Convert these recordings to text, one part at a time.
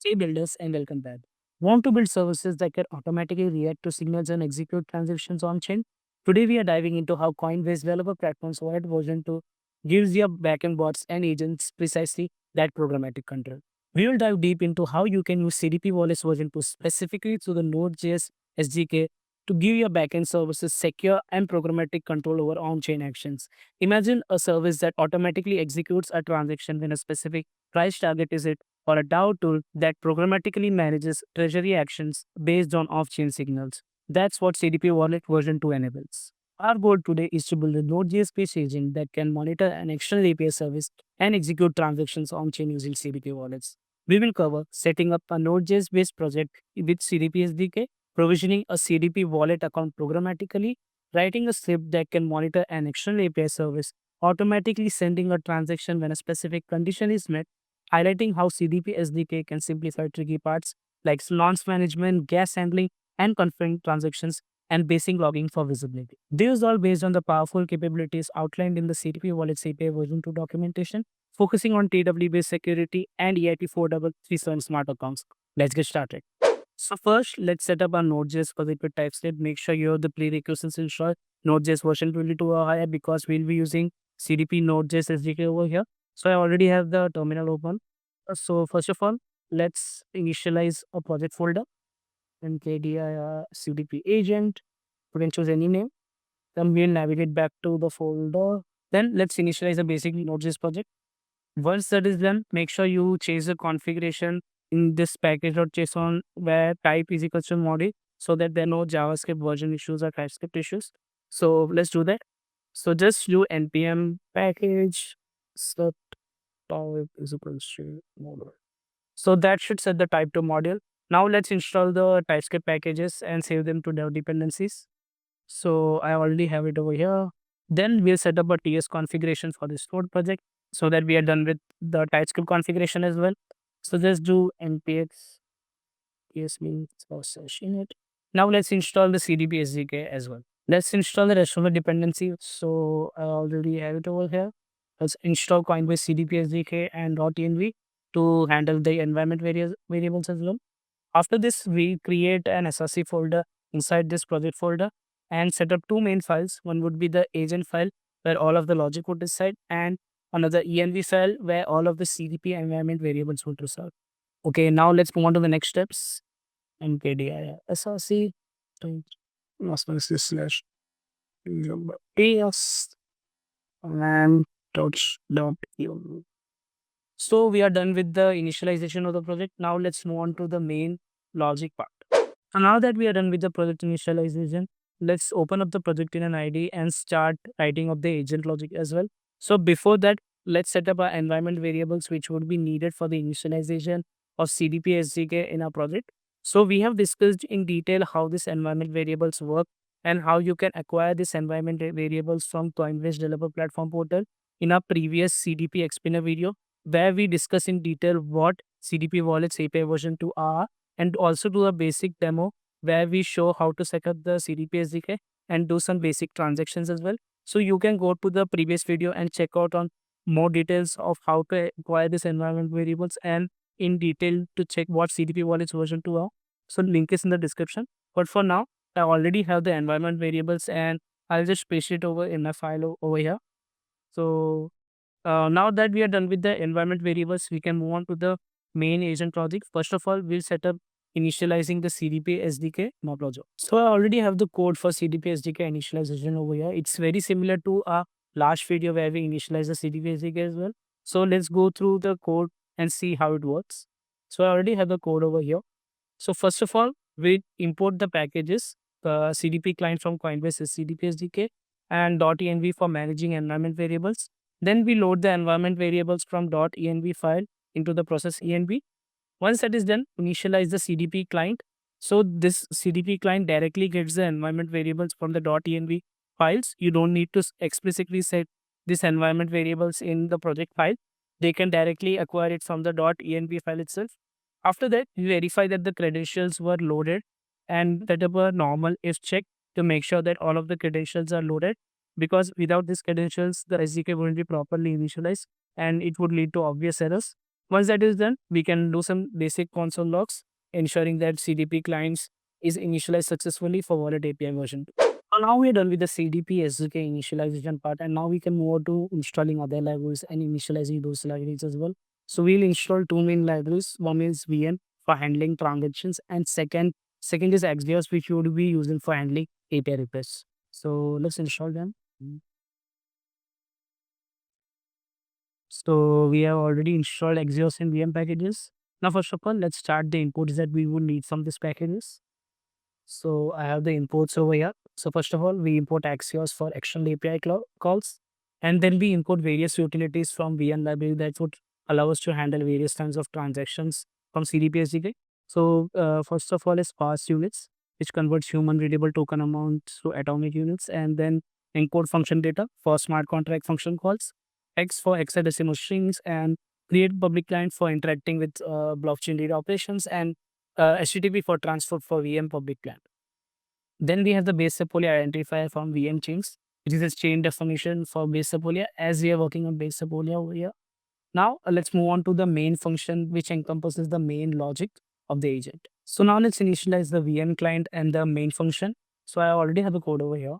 Hey builders and welcome back. Want to build services that can automatically react to signals and execute transactions on chain? Today we are diving into how Coinbase developer platforms Wallet version 2 gives your backend bots and agents precisely that programmatic control. We will dive deep into how you can use CDP Wallets version 2 specifically to the Node.js SDK to give your backend services secure and programmatic control over on-chain actions. Imagine a service that automatically executes a transaction when a specific price target is hit or a DAO tool that programmatically manages treasury actions based on off chain signals. That's what CDP Wallet version 2 enables. Our goal today is to build a Node.js based agent that can monitor an external API service and execute transactions on chain using CDP wallets. We will cover setting up a Node.js based project with CDP SDK, provisioning a CDP wallet account programmatically, writing a script that can monitor an external API service, automatically sending a transaction when a specific condition is met, highlighting how CDP SDK can simplify tricky parts like launch management, gas handling, and confirming transactions and basic logging for visibility. This is all based on the powerful capabilities outlined in the CDP Wallet API version 2 documentation, focusing on TW-based security and EIP 4337 smart accounts. Let's get started. So first, let's set up our Node.js project with TypeScript. Make sure you have the prerequisites installed. Node.js version 22 or higher because we'll be using CDP Node.js SDK over here. So I already have the terminal open. So first of all, let's initialize a project folder and KDI CDP agent. You can choose any name. Then we'll navigate back to the folder. Then let's initialize a basic Node.js project. Once that is done, make sure you change the configuration in this package.json where type is equal to modi so that there are no JavaScript version issues or TypeScript issues. So let's do that. So just do npm package set type is equal to module. So that should set the type to module. Now let's install the TypeScript packages and save them to dev dependencies. So I already have it over here. Then we'll set up a TS configuration for this Node project so that we are done with the TypeScript configuration as well. So just do npx TS means process init. Now let's install the CDP SDK as well. Let's install the rest of the dependency. So I already have it over here. Let's install Coinbase CDP SDK and .env to handle the environment variables as well. After this, we create an SRC folder inside this project folder and set up two main files. One would be the agent file where all of the logic would reside and another env file where all of the CDP environment variables would reside. Okay, now let's move on to the next steps. mkdir src slash ts and dot So we are done with the initialization of the project. Now let's move on to the main logic part. So now that we are done with the project initialization, let's open up the project in an ID and start writing up the agent logic as well. So before that, let's set up our environment variables which would be needed for the initialization of CDP SDK in our project. So we have discussed in detail how this environment variables work and how you can acquire this environment variables from Coinbase Developer Platform portal in our previous CDP explainer video, where we discuss in detail what CDP Wallets API version 2 are and also do a basic demo where we show how to set up the CDP SDK and do some basic transactions as well. So you can go to the previous video and check out on more details of how to acquire this environment variables and in detail to check what CDP Wallets version 2 are. So link is in the description. But for now, I already have the environment variables and I'll just paste it over in a file over here. So now that we are done with the environment variables, we can move on to the main agent project. First of all, we'll set up initializing the CDP SDK project. So I already have the code for CDP SDK initialization over here. It's very similar to our last video where we initialize the CDP SDK as well. So let's go through the code and see how it works. So I already have the code over here. So first of all, we import the packages, the CDP client from Coinbase is CDP SDK and .env for managing environment variables. Then we load the environment variables from .env file into the process env. Once that is done, initialize the CDP client. So this CDP client directly gets the environment variables from the .env files. You don't need to explicitly set this environment variables in the project file. They can directly acquire it from the .env file itself. After that, we verify that the credentials were loaded and set up a normal if check to make sure that all of the credentials are loaded, because without these credentials, the SDK wouldn't be properly initialized and it would lead to obvious errors. Once that is done, we can do some basic console logs, ensuring that CDP clients is initialized successfully for Wallet API version 2. So now we're done with the CDP SDK initialization part, and now we can move on to installing other libraries and initializing those libraries as well. So we'll install two main libraries. One is VM for handling transactions, and second is Axios, which we would be using for handling API requests. So let's install them. So we have already installed Axios and VM packages. Now, first of all, let's start the inputs that we would need from these packages. So I have the imports over here. So first of all, we import Axios for external API calls, and then we import various utilities from VM library that would allow us to handle various kinds of transactions from CDP SDK. So first of all is parse units, which converts human readable token amounts to atomic units, and then encode function data for smart contract function calls, X for hexadecimal strings, and create public client for interacting with blockchain data operations, and HTTP for transfer for VM public client. Then we have the base Sepolia identifier from VM chains, which is a chain definition for base Sepolia, as we are working on base Sepolia over here. Now let's move on to the main function, which encompasses the main logic of the agent. So now let's initialize the VM client and the main function. So I already have a code over here.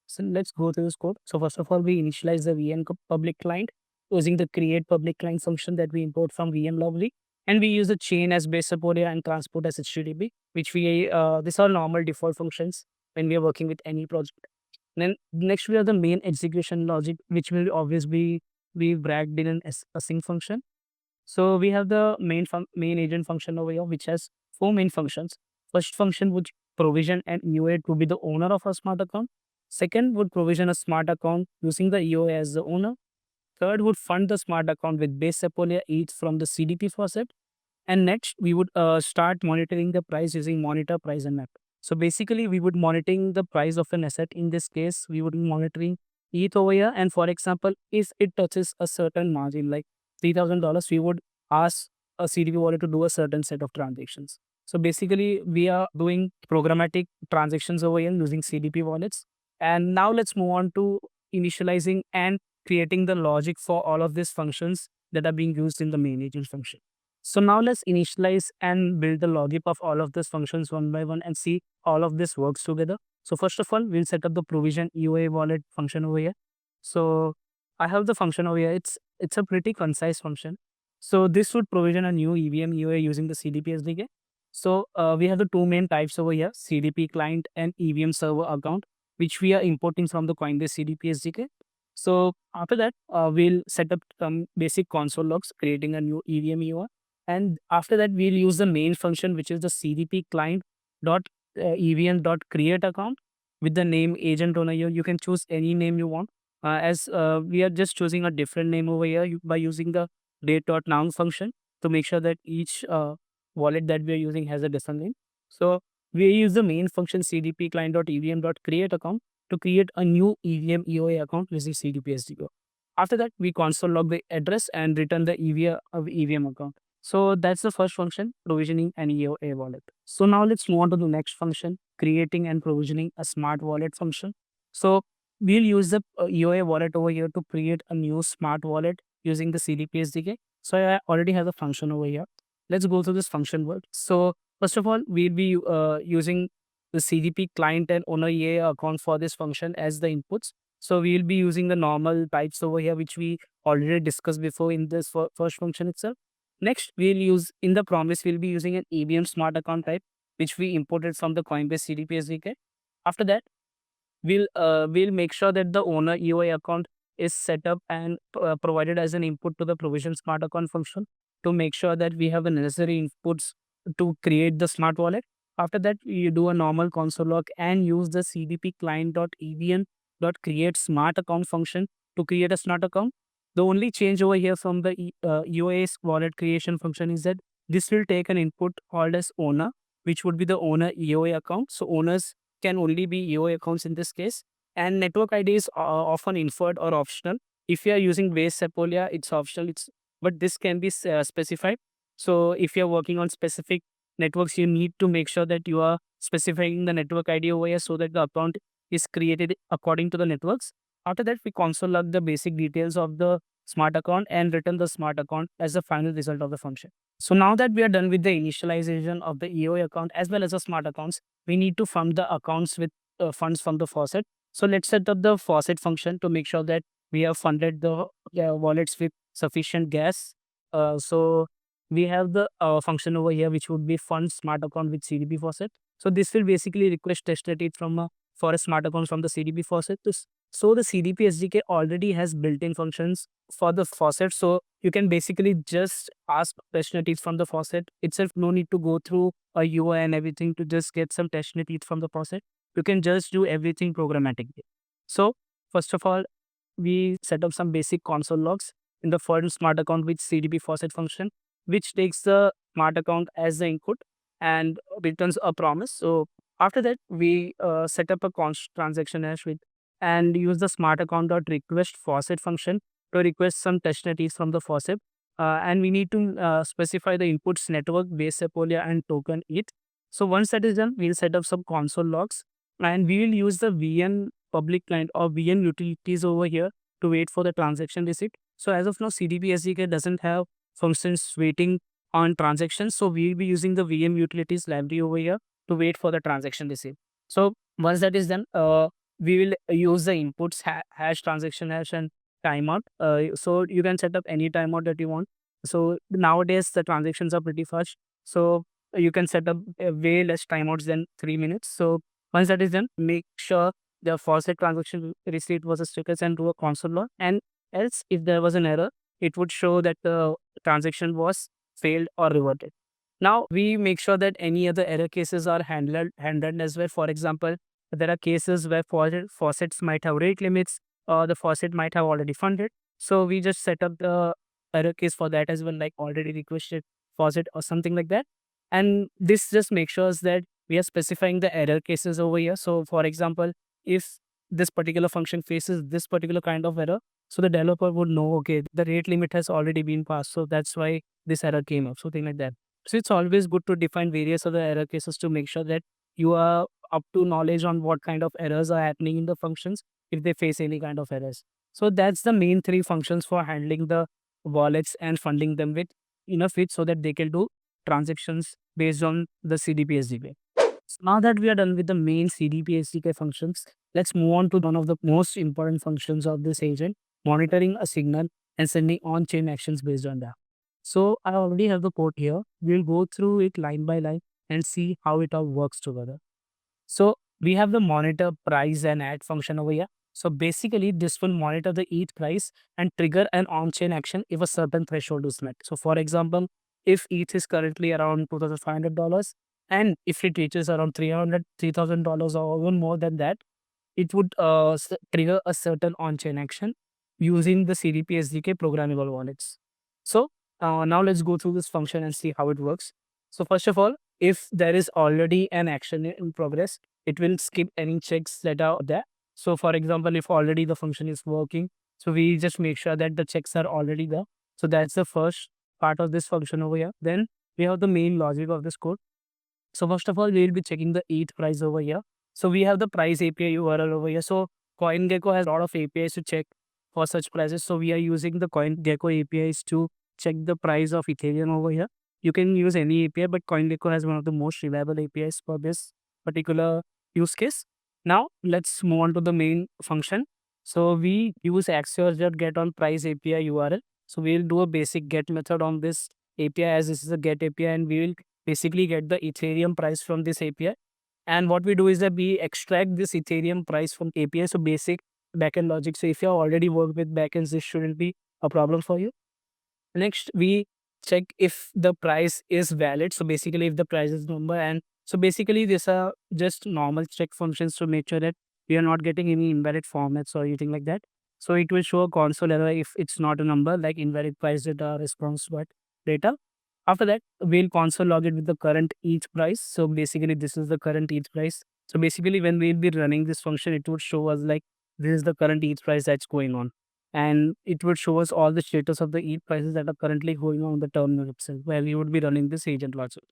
So let's go through this code. So first of all, we initialize the VM public client using the create public client function that we import from VM library. And we use the chain as base support and transport as HTTP, which these are normal default functions when we are working with any project. Then next we have the main execution logic, which will always be bragged in an async function. So we have the main agent function over here, which has four main functions. First function would provision an EOA to be the owner of a smart account. Second would provision a smart account using the EOA as the owner. Third would fund the smart account with base Sepolia each from the CDP faucet. And next, we would start monitoring the price using monitor price and map. So basically, we would monitoring the price of an asset. In this case, we would be monitoring ETH over here. And for example, if it touches a certain margin, like $3,000, we would ask a CDP wallet to do a certain set of transactions. So basically, we are doing programmatic transactions over here using CDP wallets. And now let's move on to initializing and creating the logic for all of these functions that are being used in the main agent function. So now let's initialize and build the logic of all of these functions one by one and see all of this works together. So first of all, we'll set up the provision EOA wallet function over here. So I have the function over here. It's a pretty concise function. So this would provision a new EVM EOA using the CDP SDK. So we have the two main types over here, CDP client and EVM server account, which we are importing from the Coinbase CDP SDK. So after that, we'll set up some basic console logs, creating a new EVM EOA. And after that, we'll use the main function, which is the CDP client dot EVM dot create account with the name agent owner here. You can choose any name you want. As we are just choosing a different name over here by using the date dot noun function to make sure that each wallet that we are using has a different name. So we use the main function CDP client dot EVM dot create account to create a new EVM EOA account using CDP SDK. After that, we console log the address and return the EVM account. So that's the first function, provisioning an EOA wallet. So now let's move on to the next function, creating and provisioning a smart wallet function. So we'll use the EOA wallet over here to create a new smart wallet using the CDP SDK. So I already have the function over here. Let's go through this function word. So first of all, we'll be using the CDP client and owner EOA account for this function as the inputs. So we'll be using the normal types over here, which we already discussed before in this first function itself. Next, we'll use in the promise, we'll be using an EVM smart account type, which we imported from the Coinbase CDP SDK. After that, we'll make sure that the owner EOA account is set up and provided as an input to the provision smart account function to make sure that we have the necessary inputs to create the smart wallet. After that, you do a normal console log and use the CDP client.evm.create smart account function to create a smart account. The only change over here from the EOA's wallet creation function is that this will take an input called as owner, which would be the owner EOA account. So owners can only be EOA accounts in this case. And network ID is often inferred or optional. If you are using base Sepolia, it's optional. But this can be specified. So if you're working on specific networks, you need to make sure that you are specifying the network ID over here so that the account is created according to the networks. After that, we console log the basic details of the smart account and return the smart account as the final result of the function. So now that we are done with the initialization of the EOA account as well as the smart accounts, we need to fund the accounts with funds from the faucet. So let's set up the faucet function to make sure that we have funded the wallets with sufficient gas. So we have the function over here which would be fund smart account with CDP faucet. So this will basically request testnet from for a smart account from the CDP faucet. So the CDP SDK already has built-in functions for the faucet. So you can basically just ask testnet from the faucet itself. No need to go through a UI and everything to just get some testnet from the faucet. You can just do everything programmatically. So first of all, we set up some basic console logs in the fund smart account with CDP faucet function, which takes the smart account as the input and returns a promise. So after that, we set up a const transaction hash with and use the smart account dot request faucet function to request some testnet from the faucet. And we need to specify the inputs network, base Apolia, and token it. So once that is done, we'll set up some console logs and we will use the VN public client or VN utilities over here to wait for the transaction receipt. So as of now, CDP SDK doesn't have functions waiting on transactions. So we'll be using the VM utilities library over here to wait for the transaction receipt. So once that is done, we will use the inputs hash, transaction hash, and timeout. So you can set up any timeout that you want. So nowadays the transactions are pretty fast. So you can set up way less timeouts than 3 minutes. So once that is done, make sure the faucet transaction receipt was a stickers and do a console log. And else, if there was an error, it would show that the transaction was failed or reverted. Now we make sure that any other error cases are handled as well. For example, there are cases where faucets might have rate limits or the faucet might have already funded. So we just set up the error case for that as well, like already requested faucet or something like that. And this just makes sure that we are specifying the error cases over here. So for example, if this particular function faces this particular kind of error, so the developer would know, okay, the rate limit has already been passed. So that's why this error came up, something like that. So it's always good to define various other error cases to make sure that you are up to knowledge on what kind of errors are happening in the functions if they face any kind of errors. So that's the main three functions for handling the wallets and funding them with enough it so that they can do transactions based on the CDP SDK. So now that we are done with the main CDP SDK functions, let's move on to one of the most important functions of this agent, monitoring a signal and sending on-chain actions based on that. So I already have the code here. We'll go through it line by line and see how it all works together. So we have the monitor price and add function over here. So basically this will monitor the ETH price and trigger an on-chain action if a certain threshold is met. So for example, if ETH is currently around $2,500 and if it reaches around $3,000 or even more than that, it would trigger a certain on-chain action using the CDP SDK programmable wallets. So now let's go through this function and see how it works. So first of all, if there is already an action in progress, it will skip any checks that are there. So for example, if already the function is working, so we just make sure that the checks are already there. So that's the first part of this function over here. Then we have the main logic of this code. So first of all, we will be checking the ETH price over here. So we have the price API URL over here. So CoinGecko has a lot of APIs to check for such prices. So we are using the CoinGecko APIs to check the price of Ethereum over here. You can use any API, but CoinGecko has one of the most reliable APIs for this particular use case. Now let's move on to the main function. So we use axios.get on price API URL. So we'll do a basic get method on this API as this is a get API, and we will basically get the Ethereum price from this API. And what we do is that we extract this Ethereum price from API. So basic backend logic. So if you have already worked with backends, this shouldn't be a problem for you. Next, we check if the price is valid. So basically, if the price is number, and so basically, these are just normal check functions to make sure that we are not getting any invalid formats or anything like that. So it will show a console error if it's not a number like invalid price data response but data. After that, we'll console log it with the current ETH price. So basically, this is the current ETH price. So basically, when we'll be running this function, it would show us like this is the current ETH price that's going on, and it would show us all the status of the ETH prices that are currently going on the terminal itself, where we would be running this agent logic.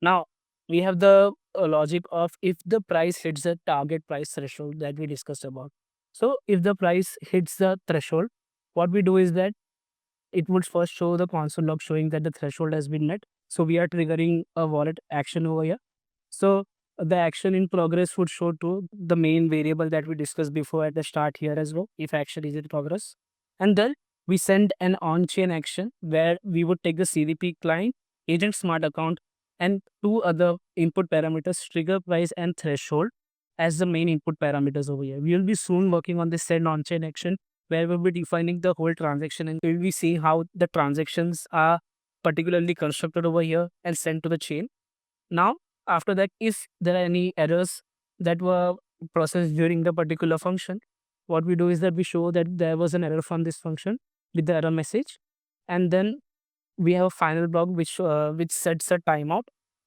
Now, we have the logic of if the price hits the target price threshold that we discussed about. So, if the price hits the threshold, what we do is that it would first show the console log showing that the threshold has been met. So we are triggering a wallet action over here. So the action in progress would show to the main variable that we discussed before at the start here as well, if action is in progress. And then we send an on-chain action where we would take the CDP client, agent smart account, and two other input parameters, trigger price and threshold, as the main input parameters over here. We will be soon working on this send on-chain action where we'll be defining the whole transaction and we'll be seeing how the transactions are particularly constructed over here and sent to the chain. Now, after that, if there are any errors that were processed during the particular function, what we do is that we show that there was an error from this function with the error message, and then we have a final block which sets a timeout.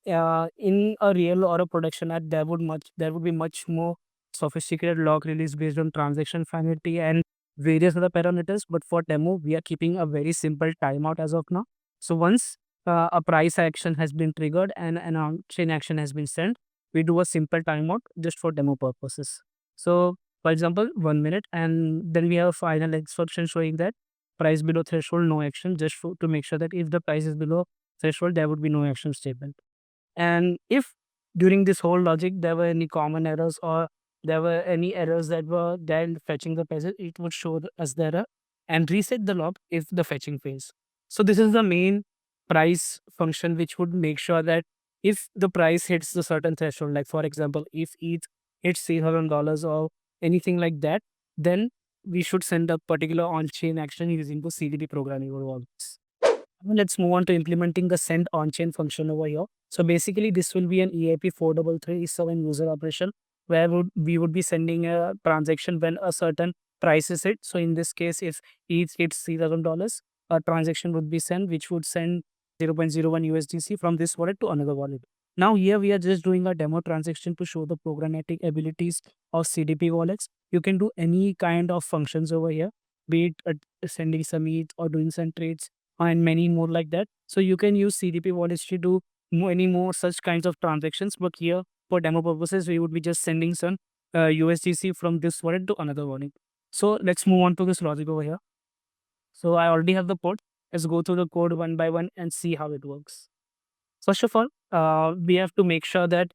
In a real or a production app, there would be much more sophisticated log release based on transaction finality and various other parameters. But for demo, we are keeping a very simple timeout as of now. So once a price action has been triggered and an on-chain action has been sent, we do a simple timeout just for demo purposes. So for example, 1 minute, and then we have a final instruction showing that price below threshold, no action, just to make sure that if the price is below threshold, there would be no action statement. And if during this whole logic there were any common errors or there were any errors that were then fetching the prices, it would show us the error and reset the log if the fetching fails. So this is the main price function which would make sure that if the price hits the certain threshold, like for example, if ETH hits $3,000 or anything like that, then we should send a particular on-chain action using the CDP programming or all this. Now let's move on to implementing the send on-chain function over here. So basically, this will be an EIP 4337 user operation where we would be sending a transaction when a certain price is hit. So in this case, if ETH hits $3,000, a transaction would be sent, which would send 0.01 USDC from this wallet to another wallet. Now here we are just doing a demo transaction to show the programmatic abilities of CDP wallets. You can do any kind of functions over here, be it sending some ETH or doing some trades and many more like that. So you can use CDP wallets to do many more such kinds of transactions. But here, for demo purposes, we would be just sending some USDC from this wallet to another wallet. So let's move on to this logic over here. So I already have the code. Let's go through the code one by one and see how it works. First of all, we have to make sure that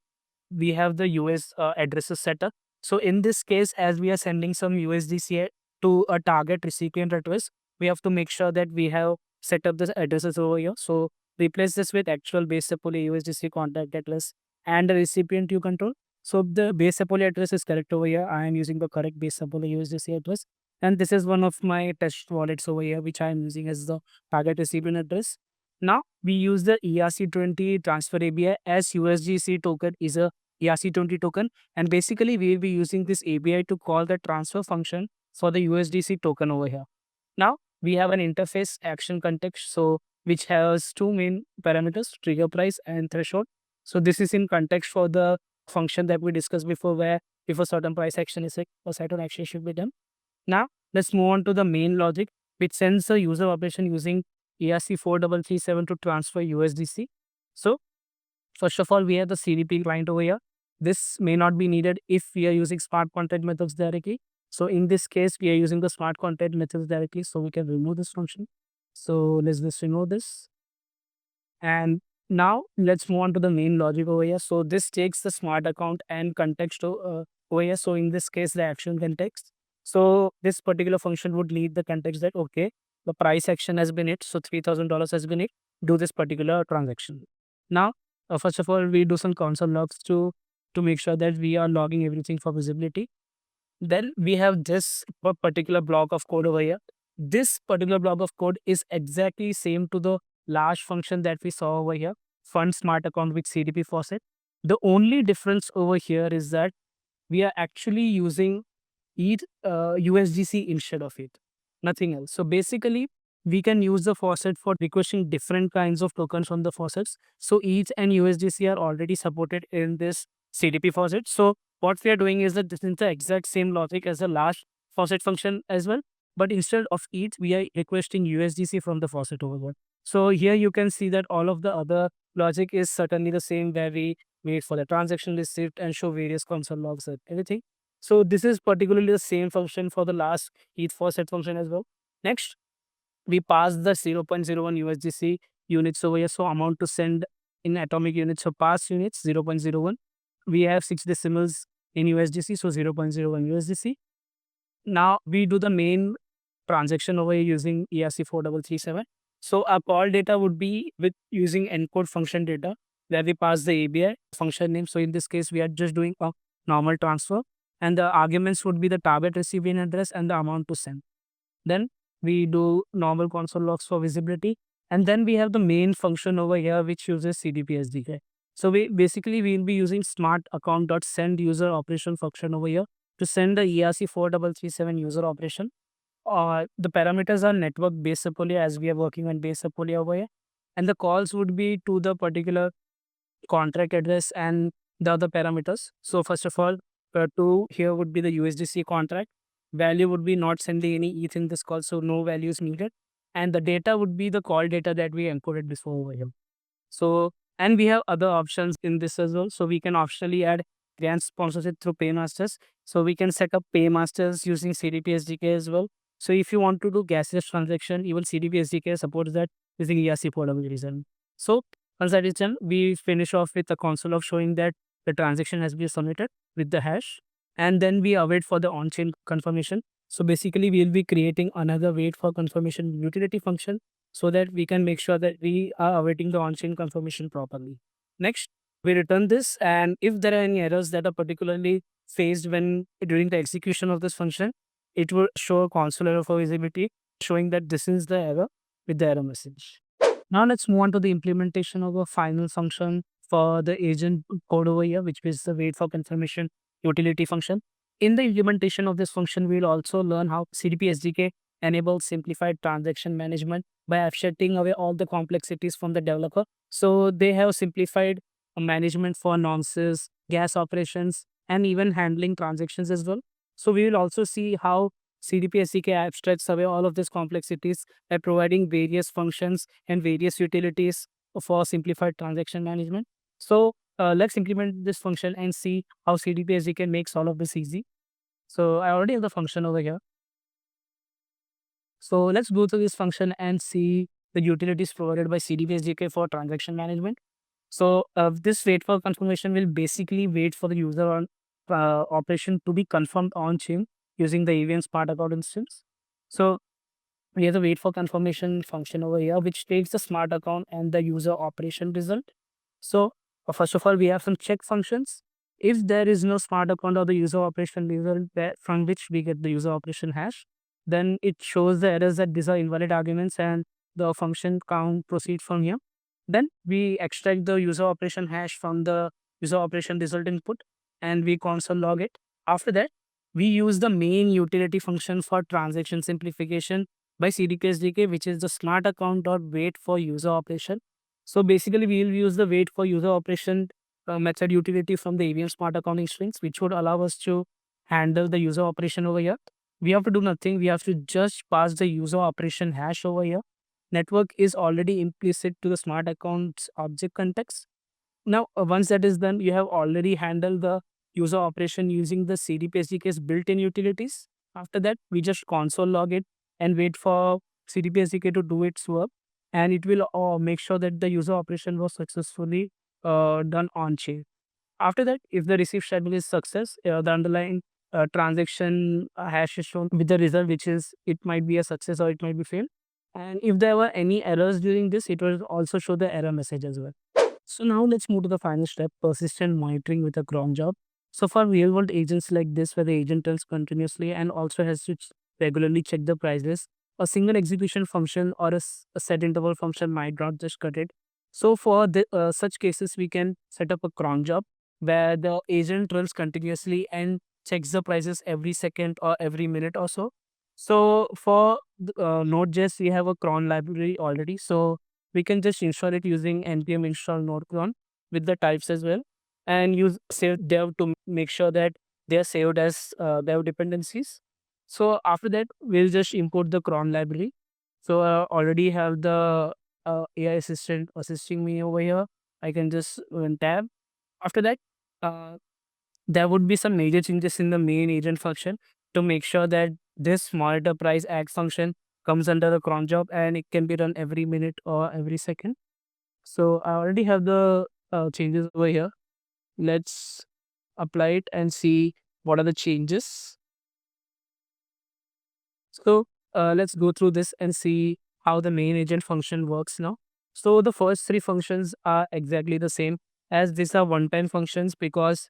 we have the US addresses set up. So in this case, as we are sending some USDC to a target recipient address, we have to make sure that we have set up the addresses over here. So replace this with actual base Sepoli USDC contact address and the recipient you control. So the base Sepoli address is correct over here. I am using the correct base Sepoli USDC address. And this is one of my test wallets over here, which I am using as the target recipient address. Now we use the ERC20 transfer ABI as USDC token is a ERC20 token, and basically we will be using this ABI to call the transfer function for the USDC token over here. Now we have an interface action context, so which has two main parameters, trigger price and threshold. So this is in context for the function that we discussed before, where if a certain price action is hit, a certain action should be done. Now let's move on to the main logic, which sends a user operation using ERC4337 to transfer USDC. So first of all, we have the CDP client over here. This may not be needed if we are using smart contract methods directly. So in this case, we are using the smart contract methods directly, so we can remove this function. So let's just remove this. And now let's move on to the main logic over here. So this takes the smart account and context over here. So in this case, the action context. So this particular function would lead the context that, okay, the price action has been hit. So $3,000 has been hit. Do this particular transaction. Now, first of all, we do some console logs to make sure that we are logging everything for visibility. Then we have this particular block of code over here. This particular block of code is exactly same to the large function that we saw over here, fund smart account with CDP faucet. The only difference over here is that we are actually using USDC instead of it, nothing else. So basically, we can use the faucet for requesting different kinds of tokens from the faucets. So ETH and USDC are already supported in this CDP faucet. So what we are doing is that this is the exact same logic as the last faucet function as well. But instead of ETH, we are requesting USDC from the faucet over there. So here you can see that all of the other logic is certainly the same, where we wait for the transaction receipt and show various console logs and everything. So this is particularly the same function for the last ETH faucet function as well. Next, we pass the 0.01 USDC units over here. So amount to send in atomic units. So pass units 0.01. We have 6 decimals in USDC, so 0.01 USDC. Now we do the main transaction over here using ERC4337. So our call data would be with using encode function data where we pass the ABI function name. So in this case, we are just doing a normal transfer, and the arguments would be the target receiving address and the amount to send. Then we do normal console logs for visibility. And then we have the main function over here, which uses CDP SDK. So we'll be using smart account.send user operation function over here to send the ERC4337 user operation. The parameters are network base Apolia, as we are working on base Apolia over here. And the calls would be to the particular contract address and the other parameters. So first of all, to here would be the USDC contract. Value would be not sending any ETH in this call, so no value is needed. And the data would be the call data that we encoded before over here. So, and we have other options in this as well. So we can optionally add grant sponsorship through Paymasters. So we can set up Paymasters using CDP SDK as well. So if you want to do gaseous transaction, even CDP SDK supports that using ERC portable reason. So once that is done, we finish off with a console log showing that the transaction has been submitted with the hash. And then we await for the on-chain confirmation. So basically, we'll be creating another wait for confirmation utility function so that we can make sure that we are awaiting the on-chain confirmation properly. Next, we return this, and if there are any errors that are particularly faced when during the execution of this function, it will show a console error for visibility showing that this is the error with the error message. Now let's move on to the implementation of a final function for the agent code over here, which is the wait for confirmation utility function. In the implementation of this function, we'll also learn how CDP SDK enables simplified transaction management by abstracting away all the complexities from the developer. So they have simplified management for nonces, gas operations, and even handling transactions as well. So we will also see how CDP SDK abstracts away all of these complexities by providing various functions and various utilities for simplified transaction management. So let's implement this function and see how CDP SDK makes all of this easy. So I already have the function over here. So let's go through this function and see the utilities provided by CDP SDK for transaction management. So this wait for confirmation will basically wait for the user on operation to be confirmed on chain using the AVM smart account instance. So we have the wait for confirmation function over here, which takes the smart account and the user operation result. So first of all, we have some check functions. If there is no smart account or the user operation result from which we get the user operation hash, then it shows the errors that these are invalid arguments and the function can't proceed from here. Then we extract the user operation hash from the user operation result input and we console log it. After that, we use the main utility function for transaction simplification by CDK SDK, which is the smart account dot wait for user operation. So basically, we will use the wait for user operation method utility from the AVM smart accounting strings, which would allow us to handle the user operation over here. We have to do nothing. We have to just pass the user operation hash over here. Network is already implicit to the smart accounts object context. Now, once that is done, you have already handled the user operation using the CDP SDK's built-in utilities. After that, we just console log it and wait for CDP SDK to do its work. And it will make sure that the user operation was successfully done on chain. After that, if the receive schedule is success, the underlying transaction hash is shown with the result, which is it might be a success or it might be failed. And if there were any errors during this, it will also show the error message as well. So now let's move to the final step, persistent monitoring with a cron job. So for real world agents like this, where the agent tells continuously and also has to regularly check the prices, a single execution function or a set interval function might not just cut it. So for such cases, we can set up a cron job where the agent runs continuously and checks the prices every second or every minute or so. So for Node.js, we have a cron library already. So we can just install it using npm install node cron with the types as well and use save dev to make sure that they are saved as dev dependencies. So after that, we'll just import the cron library. So I already have the AI assistant assisting me over here. I can just run tab. After that, uh, there would be some major changes in the main agent function to make sure that this monitor price act function comes under the cron job, and it can be run every minute or every second. So I already have the changes over here. Let's apply it and see what are the changes. So let's go through this and see how the main agent function works now. So the first three functions are exactly the same, as these are one-time functions, because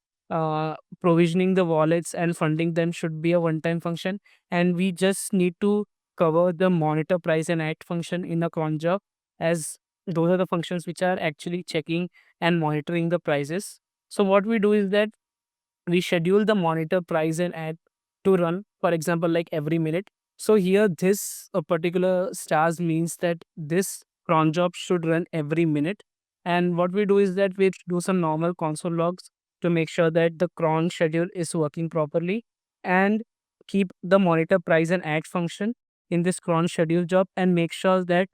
provisioning the wallets and funding them should be a one-time function, and we just need to cover the monitor price and act function in a cron job, as those are the functions which are actually checking and monitoring the prices. So what we do is that we schedule the monitor price and ad to run, for example, like every minute. So here this particular stars means that this cron job should run every minute. And what we do is that we do some normal console logs to make sure that the cron schedule is working properly, and keep the monitor price and add function in this cron schedule job, and make sure that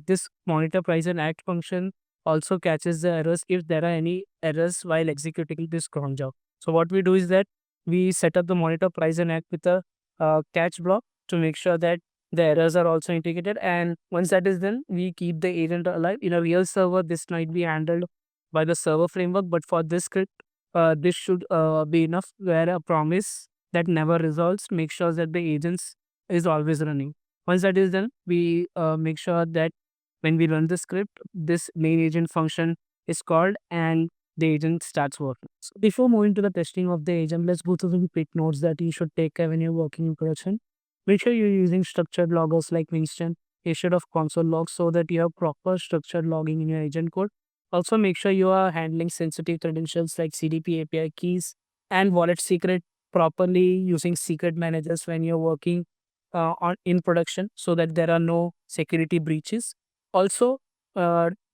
this monitor price and add function also catches the errors if there are any errors while executing this cron job. So what we do is that we set up the monitor price and act with a catch block to make sure that the errors are also integrated. And once that is done, we keep the agent alive. In a real server, this might be handled by the server framework, but for this script, this should be enough, where a promise that never resolves make sure that the agents is always running. Once that is done, we make sure that when we run the script, this main agent function is called, and the agent starts working. So before moving to the testing of the agent, let's go through the quick notes that you should take care when you're working in production. Make sure you're using structured loggers like Winston instead of console logs, so that you have proper structured logging in your agent code. Also, make sure you are handling sensitive credentials like CDP API keys and wallet secret properly, using secret managers when you're working on in production, so that there are no security breaches. Also,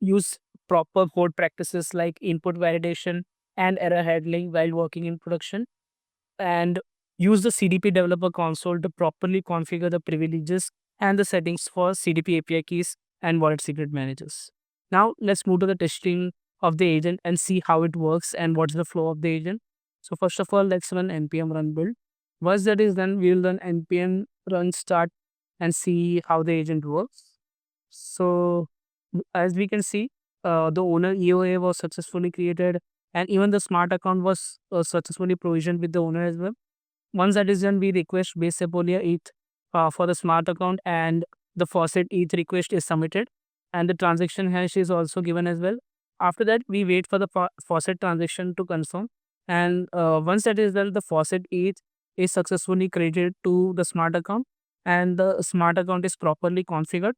use proper code practices like input validation and error handling while working in production, and use the CDP developer console to properly configure the privileges and the settings for CDP API keys and wallet secret managers. Now let's move to the testing of the agent and see how it works and what's the flow of the agent. So first of all, let's run npm run build. Once that is done, we'll run npm run start and see how the agent works. So as we can see, the owner EOA was successfully created, and even the smart account was successfully provisioned with the owner as well. Once that is done, we request base Sepolia ETH for the smart account, and the faucet ETH request is submitted, and the transaction hash is also given as well. After that, we wait for the faucet transaction to confirm, and once that is done, the faucet ETH is successfully credited to the smart account, and the smart account is properly configured.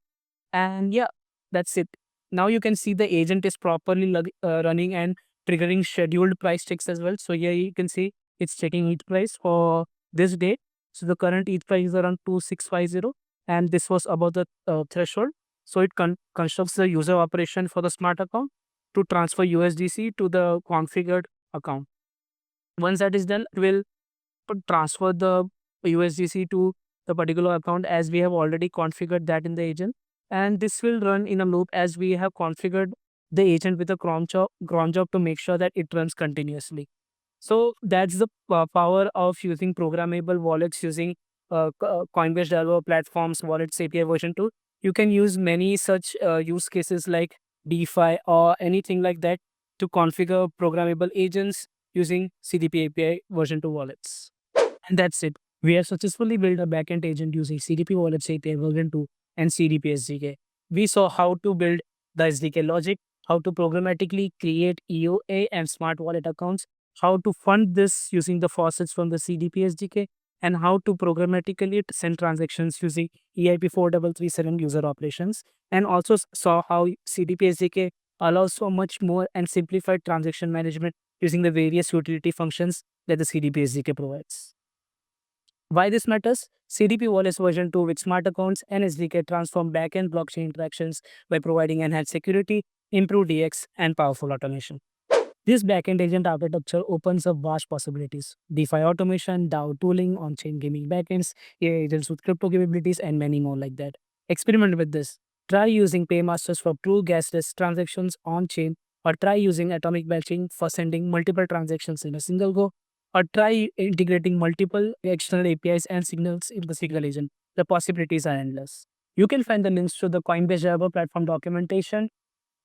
And yeah, that's it. Now you can see the agent is properly running and triggering scheduled price checks as well. So here you can see it's checking each price for this date. So the current each price is around 2650, and this was above the threshold. So it constructs the user operation for the smart account to transfer USDC to the configured account. Once that is done, it will transfer the USDC to the particular account, as we have already configured that in the agent. And this will run in a loop, as we have configured the agent with a cron job to make sure that it runs continuously. So that's the power of using programmable wallets using Coinbase developer platforms, Wallets API version 2. You can use many such use cases like DeFi or anything like that to configure programmable agents using CDP API version 2 wallets. And that's it. We have successfully built a backend agent using CDP Wallets API version 2 and CDP SDK. We saw how to build the SDK logic, how to programmatically create EOA and smart wallet accounts, how to fund this using the faucets from the CDP SDK, and how to programmatically send transactions using EIP 4337 user operations. And also saw how CDP SDK allows for much more and simplified transaction management using the various utility functions that the CDP SDK provides. Why this matters? CDP Wallets version 2 with smart accounts and SDK transform backend blockchain interactions by providing enhanced security, improved DX, and powerful automation. This backend agent architecture opens up vast possibilities. DeFi automation, DAO tooling, on-chain gaming backends, AI agents with crypto capabilities, and many more like that. Experiment with this. Try using paymasters for true gasless transactions on-chain, or try using atomic batching for sending multiple transactions in a single go, or try integrating multiple external APIs and signals in the single agent. The possibilities are endless. You can find the links to the Coinbase Java platform documentation,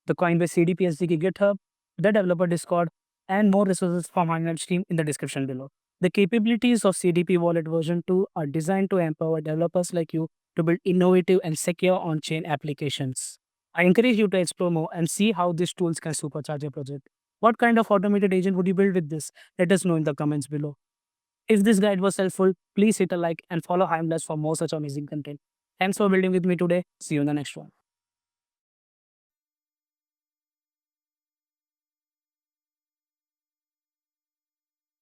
the Coinbase CDP SDK GitHub, the developer Discord, and more resources from Highlights team in the description below. The capabilities of CDP Wallet version 2 are designed to empower developers like you to build innovative and secure on-chain applications. I encourage you to explore more and see how these tools can supercharge your project. What kind of automated agent would you build with this? Let us know in the comments below. If this guide was helpful, please hit a like and follow Himeless for more such amazing content. Thanks for building with me today. See you in the next one.